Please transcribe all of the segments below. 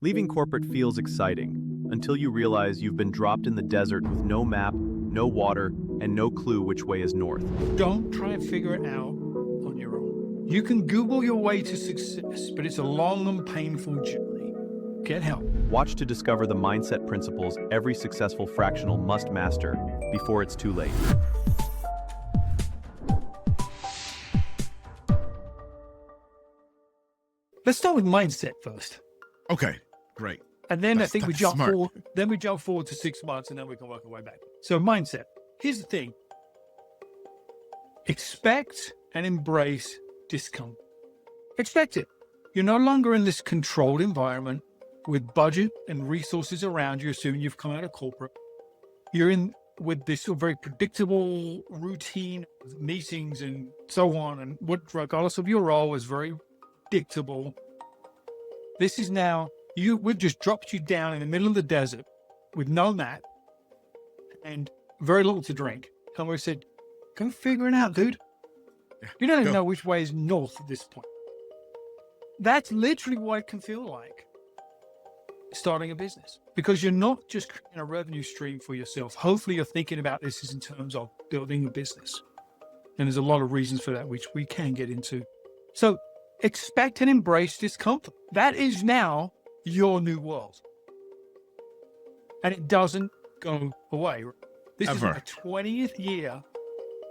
Leaving corporate feels exciting until you realize you've been dropped in the desert with no map, no water, and no clue which way is north. Don't try and figure it out on your own. You can Google your way to success, but it's a long and painful journey. Get help. Watch to discover the mindset principles every successful fractional must master before it's too late. Let's start with mindset first. Okay, great. And then I think we jump smart. forward. Then we jump forward to 6 months, and then we can work our way back. So mindset. Here's the thing: expect and embrace discomfort. Expect it. You're no longer in this controlled environment with budget and resources around you, assuming you've come out of corporate. You're in with this sort of very predictable routine of meetings and so on, and what, regardless of your role, is very predictable. This is now, we've just dropped you down in the middle of the desert with no map and very little to drink. And we said, go figure it out, dude. You don't even know which way is north at this point. That's literally what it can feel like starting a business, because you're not just creating a revenue stream for yourself. Hopefully you're thinking about this as in terms of building a business. And there's a lot of reasons for that, which we can get into. So expect and embrace discomfort. That is now your new world. And it doesn't go away. This is my 20th year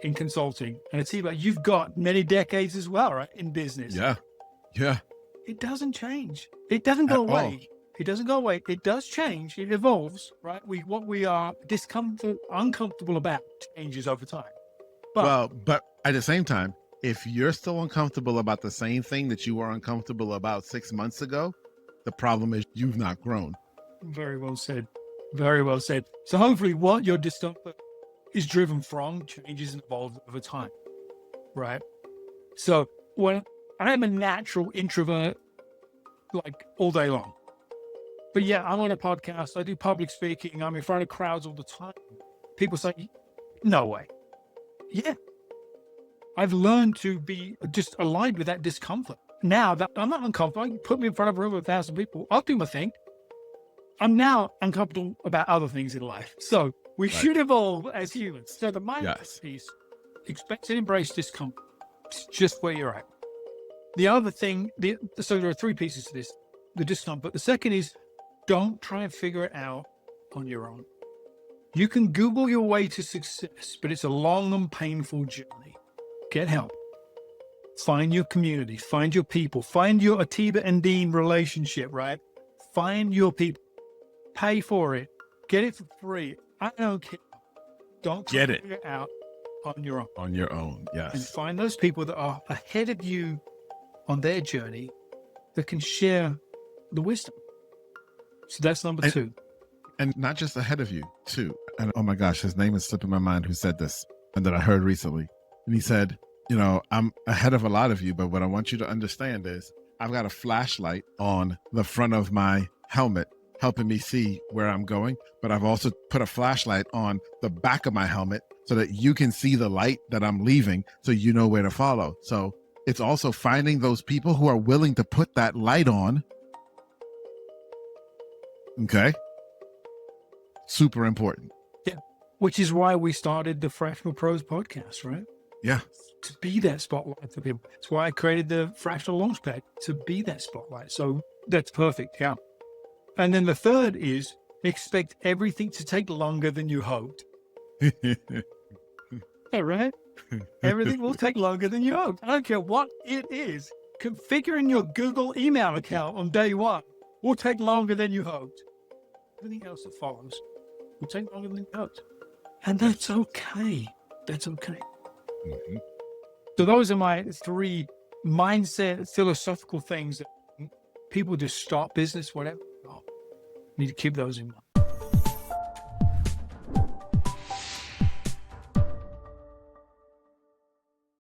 in consulting. And it's about, you've got many decades as well, right? In business. Yeah. It doesn't change. It doesn't go away. It doesn't go away. It does change. It evolves, right? What we are uncomfortable about changes over time. But at the same time, if you're still uncomfortable about the same thing that you were uncomfortable about 6 months ago, the problem is you've not grown. Very well said. Very well said. So hopefully what your discomfort is driven from changes and evolves over time, right? So when I'm a natural introvert, like all day long. But yeah, I'm on a podcast. I do public speaking. I'm in front of crowds all the time. People say, no way. Yeah. I've learned to be just aligned with that discomfort. Now that I'm not uncomfortable, you put me in front of a room of 1,000 people, I'll do my thing. I'm now uncomfortable about other things in life. So we should evolve as humans. So the mindset piece, expect and embrace discomfort. It's just where you're at. The other thing, so there are 3 pieces to this. The discomfort. The second is, don't try and figure it out on your own. You can Google your way to success, but it's a long and painful journey. Get help. Find your community, find your people, find your Atiba and Dean relationship, right? Find your people. Pay for it. Get it for free. I don't care. Don't Get it. figure it out on your own. On your own, And yes. find those people that are ahead of you on their journey that can share the wisdom. So that's number 2. And not just ahead of you, too. And oh my gosh, his name is slipping my mind who said this and that I heard recently. And he said, I'm ahead of a lot of you, but what I want you to understand is I've got a flashlight on the front of my helmet helping me see where I'm going. But I've also put a flashlight on the back of my helmet so that you can see the light that I'm leaving so you know where to follow. So it's also finding those people who are willing to put that light on. Okay. Super important. Yeah. Which is why we started the Fractional Pros podcast, right? Yeah. To be that spotlight for people. That's why I created the Fractional Launchpad, to be that spotlight. So that's perfect. Yeah. And then the third is, expect everything to take longer than you hoped. Yeah, right? Everything will take longer than you hoped. I don't care what it is. Configuring your Google email account on day 1 will take longer than you hoped. Everything else that follows will take longer than you hoped. And that's okay. That's okay. Mm-hmm. So those are my 3 mindset, philosophical things that people just start business, whatever. Oh, need to keep those in mind.